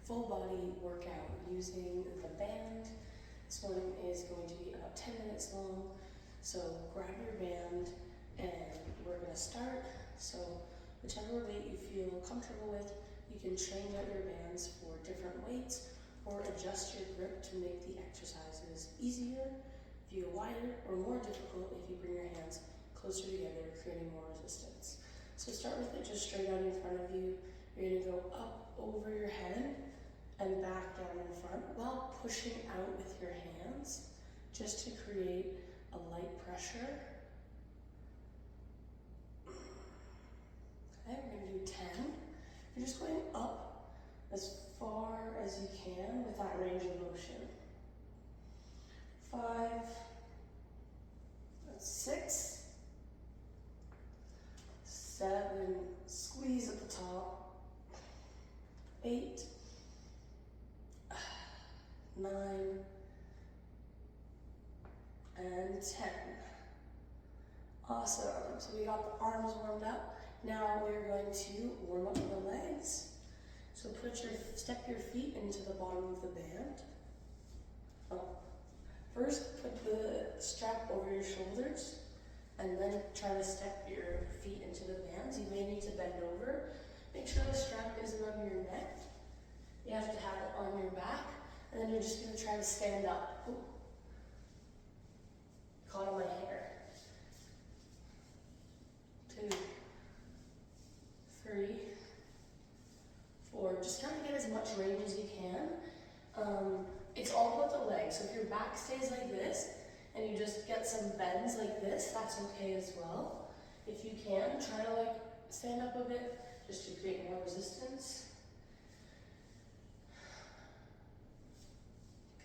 full body workout using the band. This one is going to be about 10 minutes long. So grab your band and we're gonna start. So whichever weight you feel comfortable with, you can change out your bands for different weights or adjust your grip to make the exercises easier if you go wider, or more difficult if you bring your hands closer together, creating more resistance. So start with it just straight out in front of you. You're gonna go up over your head and back down in front while pushing out with your hands just to create a light pressure. Okay, we're gonna do 10. You're just going up as far as you can with that range of motion. 5, 6, 7, squeeze at the top, 8, 9, and 10. Awesome. So we got the arms warmed up. Now we're going to warm up the legs. So step your feet into the bottom of the band. First, put the strap over your shoulders, and then try to step your feet into the bands. You may need to bend over. Make sure the strap is above your neck. You have to have it on your back, and then you're just going to try to stand up. Ooh. Caught on my hair. 2, 3, 4. Just kind of get as much range as you can. It's all about the legs. So if your back stays like this and you just get some bends like this, that's okay as well. If you can, try to stand up a bit just to create more resistance.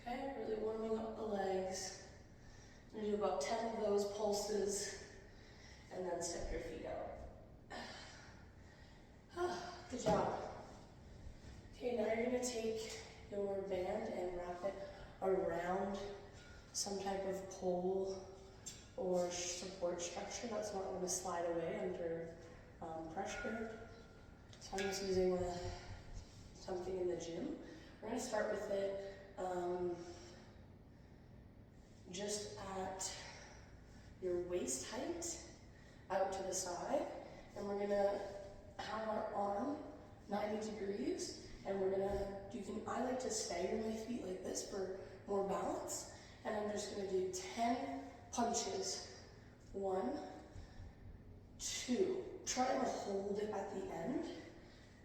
Okay, really warming up the legs. I'm gonna do about 10 of those pulses and then step your feet out. Good job. Okay, now you're gonna take your band and wrap it around some type of pole or support structure that's not going to slide away under pressure. So I'm just using something in the gym. We're going to start with it just at your waist height out to the side, and we're going to have our arm 90 degrees. And I like to stagger my feet like this for more balance. And I'm just gonna do 10 punches. 1, 2. Try to hold it at the end.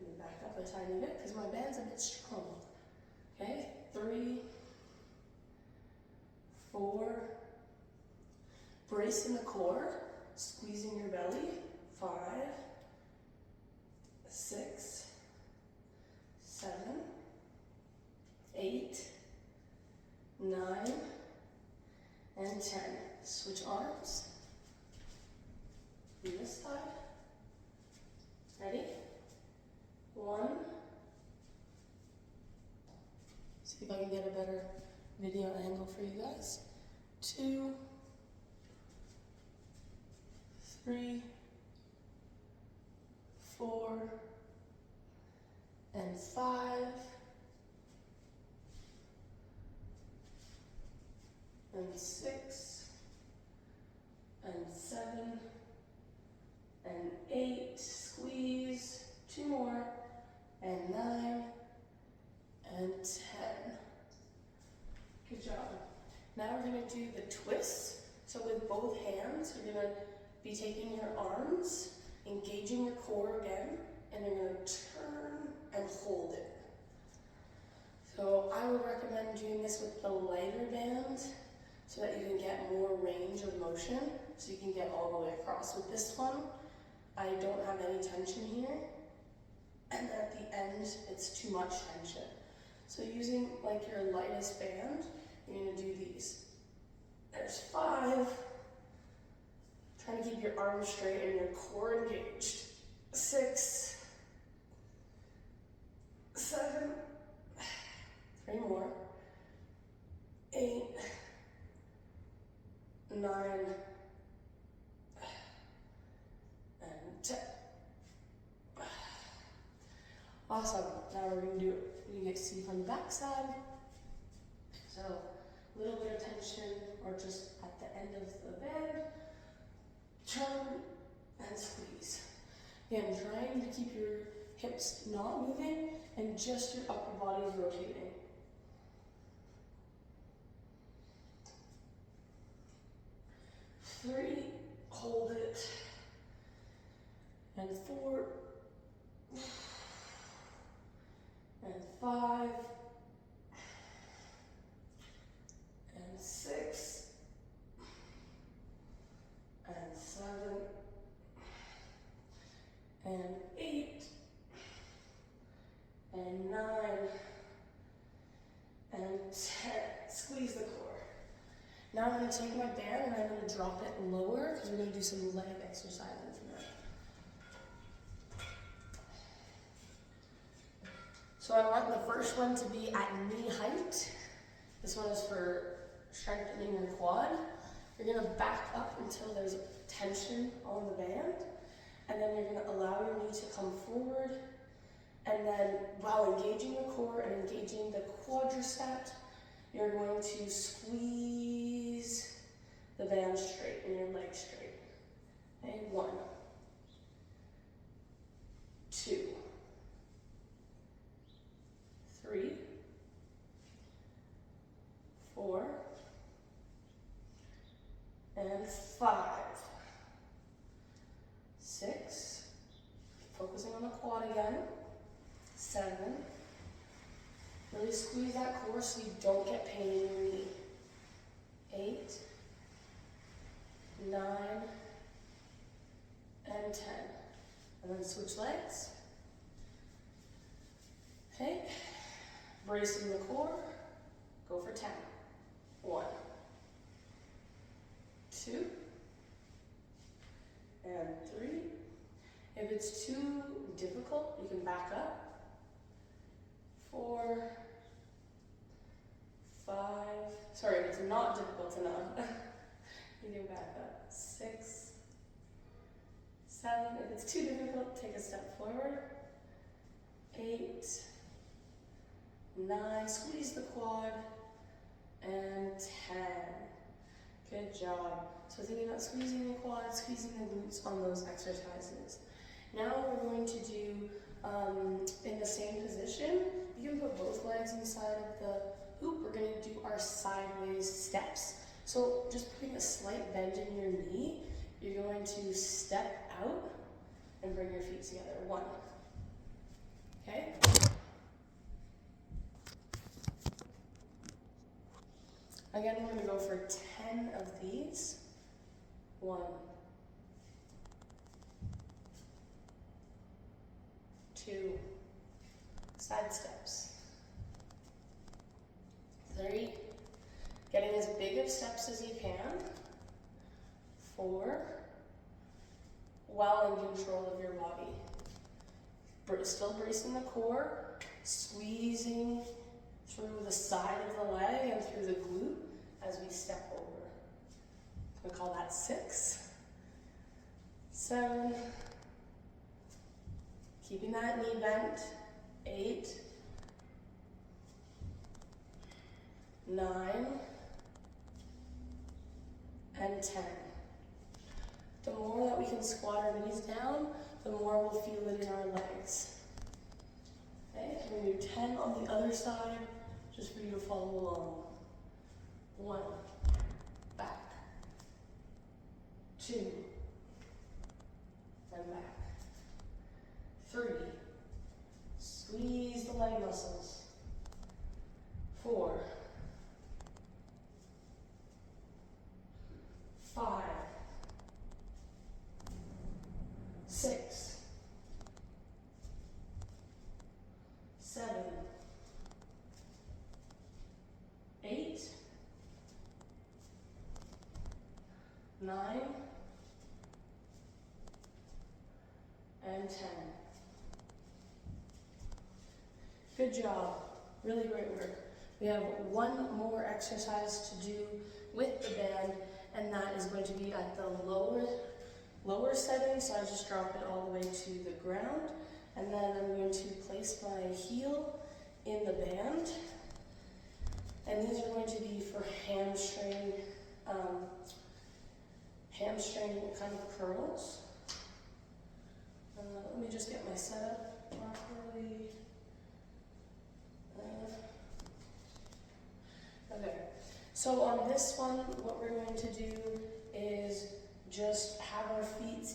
Let me back up a tiny bit because my band's a bit strong. Okay, 3, 4. Brace in the core, squeezing your belly. 5, 6, 7, 8, 9, and 10. Switch arms. Do this side. Ready? 1. See if I can get a better video angle for you guys. 2, 3, 4, and 5, and 6, and 7, and 8, squeeze, 2 more, and 9, and 10. Good job. Now we're going to do the twists. So with both hands, you're going to be taking your arms, engaging your core again, and you're going to turn and hold it. So I would recommend doing this with the lighter band so that you can get more range of motion, so you can get all the way across. With this one, I don't have any tension here, and at the end, it's too much tension. So using your lightest band, you're gonna do these. There's 5. Trying to keep your arms straight and your core engaged. 6, 7, 3 more, 8, 9, and 10. Awesome. Now we're going to do it. You get see from the back side. So a little bit of tension, or just at the end of the band. Turn and squeeze. Again, trying to keep your hips not moving and just your upper body is rotating. 3, hold it, and 4, and 5, and 6, and 7, and 8, and 9, and 10. Squeeze the core. Now I'm going to take my band and I'm going to drop it lower because we're going to do some leg exercises now. So I want the first one to be at knee height. This one is for strengthening your quad. You're going to back up until there's tension on the band, and then you're going to allow your knee to come forward, and then while engaging the core and engaging the quadricep, you're going to squeeze the band straight and your leg straight. Okay, 1, 2, 3, 4, and 5, 6, focusing on the quad again, 7, really squeeze that core so you don't get pain in your knee, 8, 9, and 10, and then switch legs. Okay, bracing the core, go for 10, 1, 2, and 3. If it's too difficult, you can back up. 4, 5, sorry, if it's not difficult enough, you can back up. 6, 7, if it's too difficult, take a step forward. 8, 9, squeeze the quad, and 10. Good job. So thinking about squeezing the quad, squeezing the glutes on those exercises. Now we're going to do, in the same position, you can put both legs inside of the hoop. We're going to do our sideways steps. So just putting a slight bend in your knee, you're going to step out and bring your feet together. 1. Okay? Again, we're going to go for 10 of these. 1, 2, side steps. 3, getting as big of steps as you can. 4, while in control of your body. Still bracing the core, squeezing through the side of the leg and through the glute as we step over. We call that 6, 7, keeping that knee bent, 8, 9, and 10. The more that we can squat our knees down, the more we'll feel it in our legs. Okay, we're going to do 10 on the other side, just for you to follow along. 1, back, 2, and back. 3, squeeze the leg muscles. 4, 5, 6, 7, 8, 9, and 10. Good job. Really great work. We have one more exercise to do with the band, and that is going to be at the lower lower setting, so I just drop it all the way to the ground. And then I'm going to place my heel in the band. And these are going to be for hamstring kind of curls. Let me just get my setup properly. Okay, so on this one, what we're going to do is just have our feet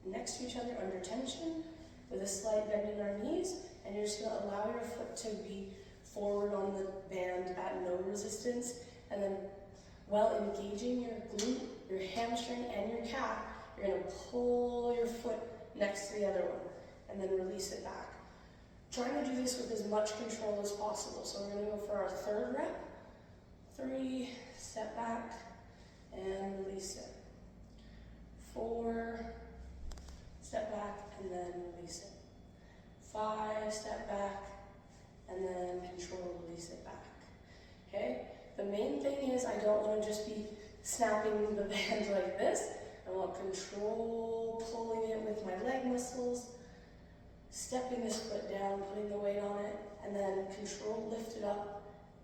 next to each other under tension with a slight bend in our knees, and you're just going to allow your foot to be forward on the band at no resistance, and then while engaging your glute, your hamstring, and your calf, you're going to pull your foot next to the other one, and then release it back. Trying to do this with as much control as possible. So we're going to go for our third rep. 3, step back, and release it. 4, step back, and then release it. 5, step back, and then control, release it back. Okay? The main thing is I don't want to just be snapping the band like this. I want control, pulling it with my leg muscles, stepping this foot down, putting the weight on it, and then control, lift it up,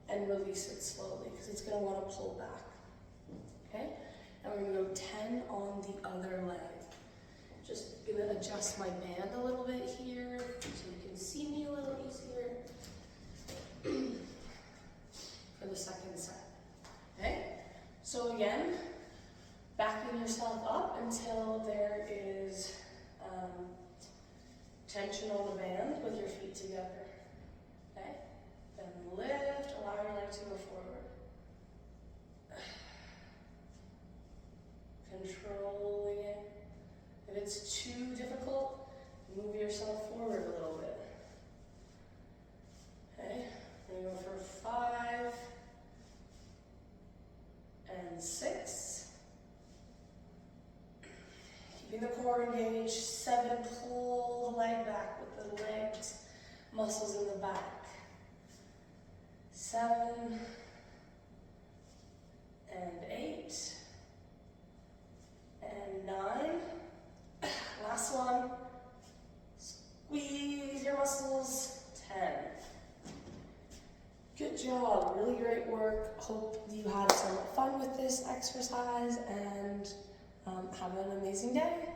and release it slowly, because it's going to want to pull back. Okay? Now we're going to go 10 on the other leg. Just going to adjust my band a little bit here, so you can see me a little easier for the second set. Okay? So again, backing yourself up until there is tension on the band with your feet together. Okay? Then lift, allow your leg to go forward. Controlling it. If it's too difficult, move yourself forward a little bit. Okay? We're going to go for 5 and 6. Keeping the core engaged. 7, pull the leg back with the legs, muscles in the back. 7 and 8 and 9. Last one. Squeeze your muscles. 10. Good job. Really great work. Hope you had some fun with this exercise, and have an amazing day.